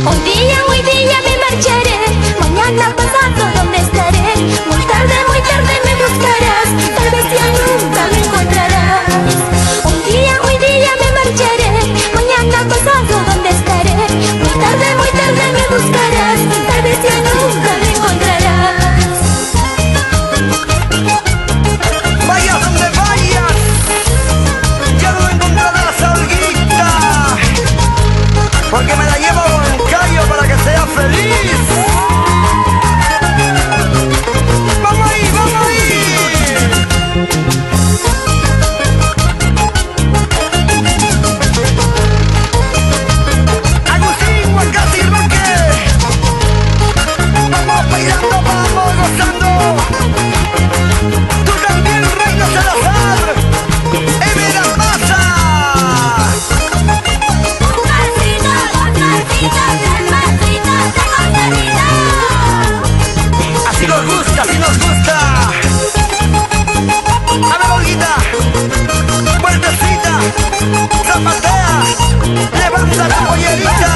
Hoy día me marcharé, mañana pasado ¿dónde estaré? Muy tarde me buscarás, tal vez ya nunca me encontrarás. Hoy día me marcharé, mañana pasado ¿dónde estaré? Muy tarde me buscarás, tal vez ya nunca me encontrarás. Vayas donde vayas, ya no encontrarás a Olguita, porque me la llevo a Huancayo para que sea feliz. ¡Vamos ahí, vamos ahí! Agustín, Huacate y Roque, vamos bailando, vamos gozando. Tú también, Reina Salazar, Emera Pasa. Así nos gusta, así nos gusta. A ver, Olguita, puertecita, zapatea, levanta la pollerita.